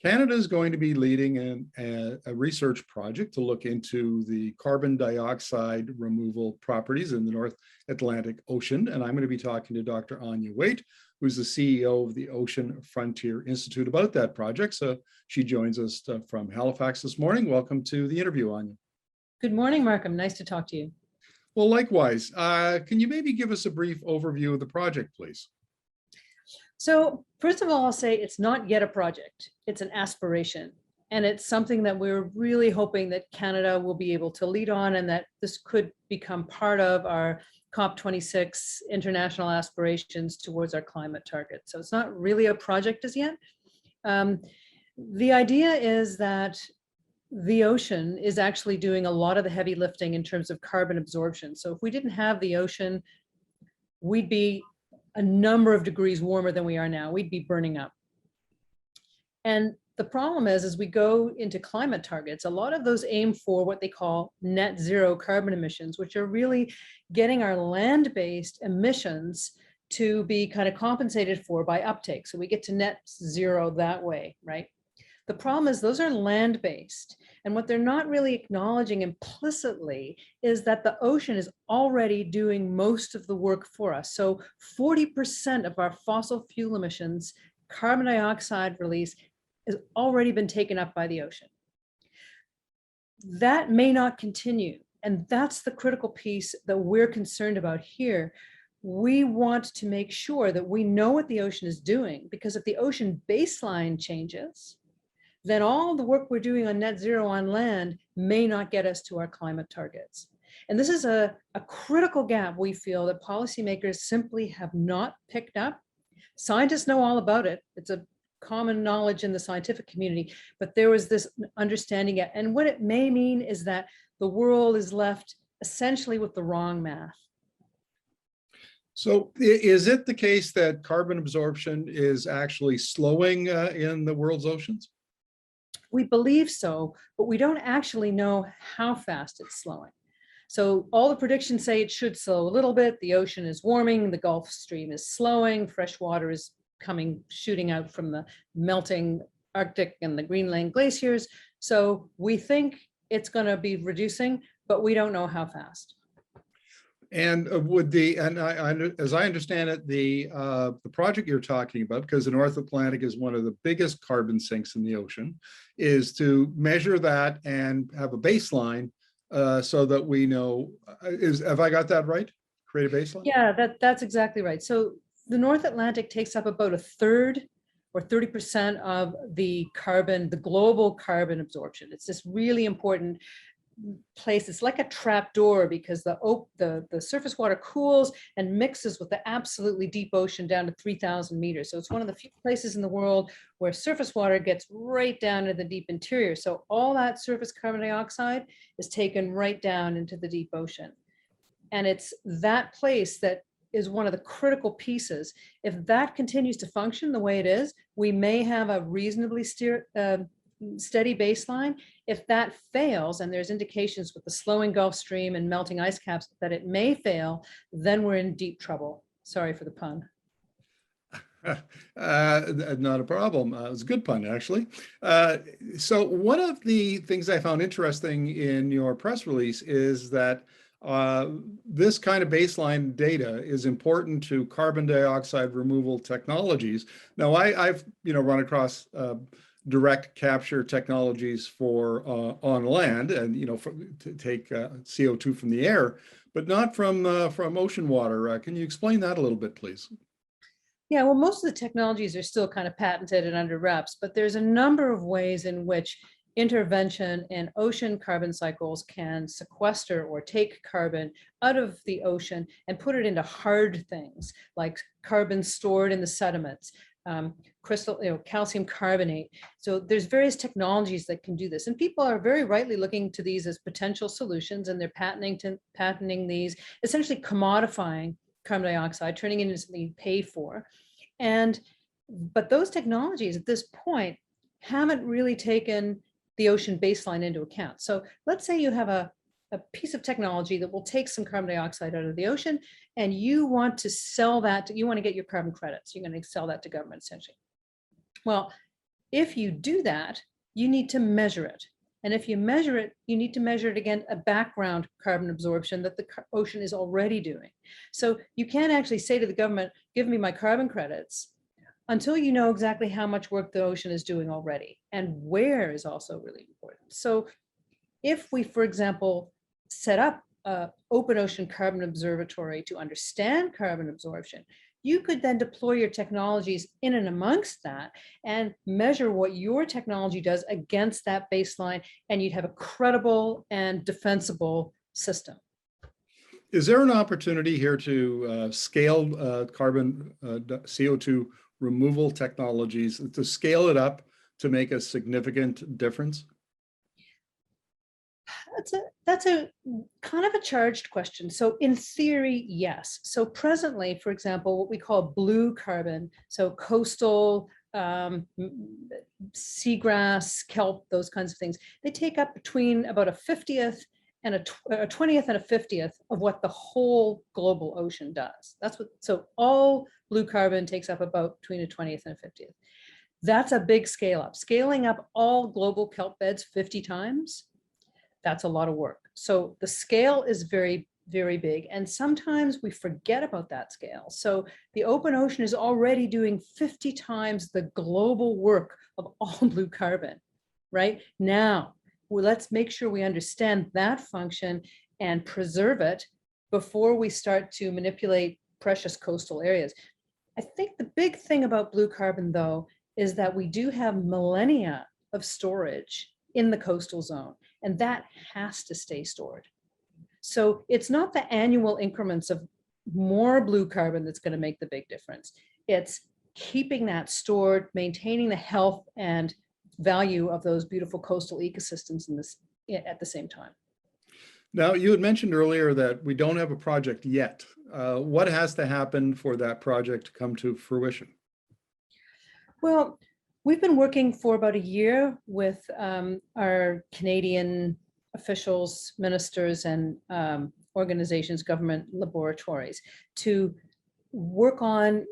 Canada is going to be leading a research project to look into the carbon dioxide removal properties in the North Atlantic Ocean. And I'm going to be talking to Dr. Anya Waite, who's the CEO of the Ocean Frontier Institute, about that project. So she joins us from Halifax this morning. Welcome to the interview, Anya. Good morning, Markham. Nice to talk to you. Well, likewise. Can you maybe give us a brief overview of the project, please? So first of all, I'll say it's not yet a project. It's an aspiration. And it's something that we're really hoping that Canada will be able to lead on, and that this could become part of our COP26 international aspirations towards our climate target. So it's not really a project as yet. The idea is that the ocean is actually doing a lot of the heavy lifting in terms of carbon absorption. So if we didn't have the ocean, we'd be a number of degrees warmer than we are now. We'd be burning up. And the problem is, as we go into climate targets, a lot of those aim for what they call net zero carbon emissions, which are really getting our land-based emissions to be kind of compensated for by uptake. So we get to net zero that way, right? The problem is those are land-based, and what they're not really acknowledging implicitly is that the ocean is already doing most of the work for us. So 40% of our fossil fuel emissions, carbon dioxide release, has already been taken up by the ocean. That may not continue, and that's the critical piece that we're concerned about here. We want to make sure that we know what the ocean is doing, because if the ocean baseline changes, then all the work we're doing on net zero on land may not get us to our climate targets. And this is a critical gap we feel that policymakers simply have not picked up. Scientists know all about it. It's a common knowledge in the scientific community, but there was this understanding yet. And what it may mean is that the world is left essentially with the wrong math. So is it the case that carbon absorption is actually slowing in the world's oceans? We believe so, but we don't actually know how fast it's slowing. So all the predictions say it should slow a little bit. The ocean is warming, the Gulf Stream is slowing, fresh water is shooting out from the melting Arctic and the Greenland glaciers. So we think it's going to be reducing, but we don't know how fast. And as I understand it, the project you're talking about, because the North Atlantic is one of the biggest carbon sinks in the ocean, is to measure that and have a baseline so that we know. Have I got that right? Create a baseline? Yeah, that's exactly right. So the North Atlantic takes up about a third or 30% of the global carbon absorption. It's this really important place. It's like a trap door, because the surface water cools and mixes with the absolutely deep ocean down to 3,000 meters. So it's one of the few places in the world where surface water gets right down to the deep interior. So all that surface carbon dioxide is taken right down into the deep ocean. And it's that place that is one of the critical pieces. If that continues to function the way it is, we may have a reasonably steady baseline. If that fails, and there's indications with the slowing Gulf Stream and melting ice caps that it may fail, then we're in deep trouble. Sorry for the pun. Not a problem. It was a good pun, actually. So one of the things I found interesting in your press release is that this kind of baseline data is important to carbon dioxide removal technologies. Now, I've run across direct capture technologies for on land, and to take CO2 from the air, but not from ocean water. Can you explain that a little bit, please? Yeah, well, most of the technologies are still kind of patented and under wraps, but there's a number of ways in which intervention in ocean carbon cycles can sequester or take carbon out of the ocean and put it into hard things like carbon stored in the sediments, calcium carbonate. So there's various technologies that can do this, and people are very rightly looking to these as potential solutions, and they're patenting these, essentially commodifying carbon dioxide, turning it into something you pay for. But those technologies at this point haven't really taken the ocean baseline into account. So let's say you have a piece of technology that will take some carbon dioxide out of the ocean, and you want to sell that, you want to get your carbon credits. You're going to sell that to government, essentially. Well, If you do that, you need to measure it. And if you measure it, you need to measure it against a background carbon absorption that the ocean is already doing. So you can't actually say to the government, give me my carbon credits, until you know exactly how much work the ocean is doing already, and where is also really important. So if we, for example, set up an open ocean carbon observatory to understand carbon absorption, you could then deploy your technologies in and amongst that and measure what your technology does against that baseline, and you'd have a credible and defensible system. Is there an opportunity here to scale carbon CO2 removal technologies, to scale it up to make a significant difference? That's a kind of a charged question. So in theory, yes. So presently, for example, what we call blue carbon, so coastal, seagrass, kelp, those kinds of things, they take up between about a 50th and a 20th and a 50th of what the whole global ocean does. That's what, so all blue carbon takes up about between a 20th and a 50th. That's a big scale up. Scaling up all global kelp beds 50 times, that's a lot of work. So the scale is very, very big. And sometimes we forget about that scale. So the open ocean is already doing 50 times the global work of all blue carbon. Right now, well, let's make sure we understand that function and preserve it before we start to manipulate precious coastal areas. I think the big thing about blue carbon, though, is that we do have millennia of storage in the coastal zone, and that has to stay stored. So it's not the annual increments of more blue carbon that's going to make the big difference. It's keeping that stored, maintaining the health and value of those beautiful coastal ecosystems in this at the same time. Now, you had mentioned earlier that we don't have a project yet. What has to happen for that project to come to fruition? Well, we've been working for about a year with our Canadian officials, ministers, and organizations, government laboratories, to work on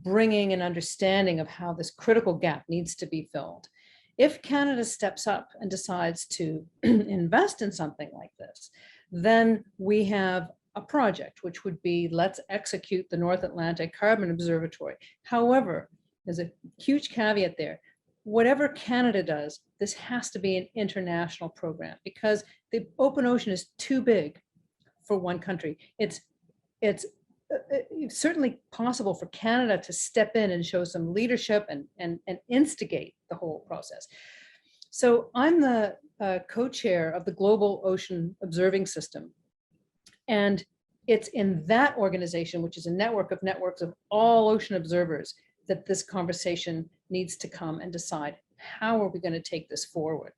bringing an understanding of how this critical gap needs to be filled. If Canada steps up and decides to invest in something like this, then we have a project, which would be, let's execute the North Atlantic Carbon Observatory. However, there's a huge caveat there. Whatever Canada does, this has to be an international program, because the open ocean is too big for one country. It's certainly possible for Canada to step in and show some leadership and instigate the whole process. So I'm the co-chair of the Global Ocean Observing System. And it's in that organization, which is a network of networks of all ocean observers, that this conversation needs to come and decide, how are we going to take this forward?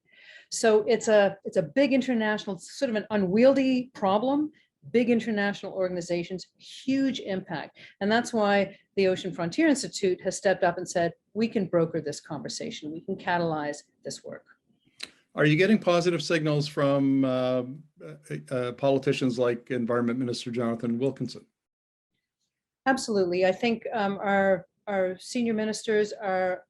So it's a big international, sort of an unwieldy problem, big international organizations, huge impact. And that's why the Ocean Frontier Institute has stepped up and said, we can broker this conversation, we can catalyze this work. Are you getting positive signals from politicians like Environment Minister Jonathan Wilkinson? Absolutely. I think our senior ministers are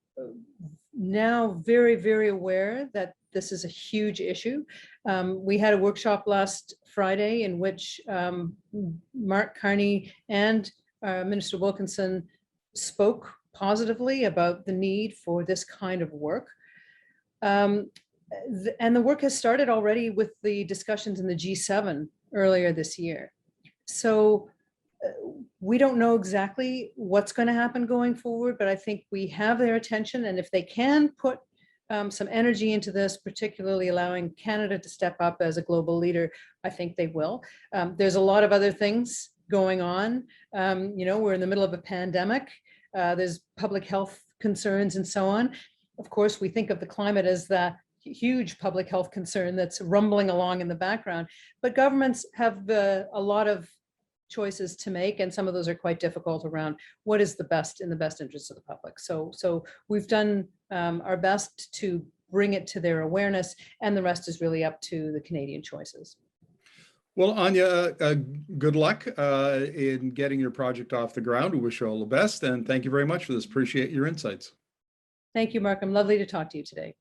now very, very aware that this is a huge issue. We had a workshop last Friday in which Mark Carney and Minister Wilkinson spoke positively about the need for this kind of work. And the work has started already with the discussions in the G7 earlier this year. So we don't know exactly what's going to happen going forward, but I think we have their attention. And if they can put some energy into this, particularly allowing Canada to step up as a global leader, I think they will. There's a lot of other things going on. We're in the middle of a pandemic. There's public health concerns and so on. Of course, we think of the climate as the huge public health concern that's rumbling along in the background, but governments have a lot of choices to make, and some of those are quite difficult around what is the best in the best interest of the public. So we've done our best to bring it to their awareness, and the rest is really up to the Canadian choices. Well, Anya, good luck in getting your project off the ground. We wish you all the best, and thank you very much for this. Appreciate your insights. Thank you, Markham. Lovely to talk to you today.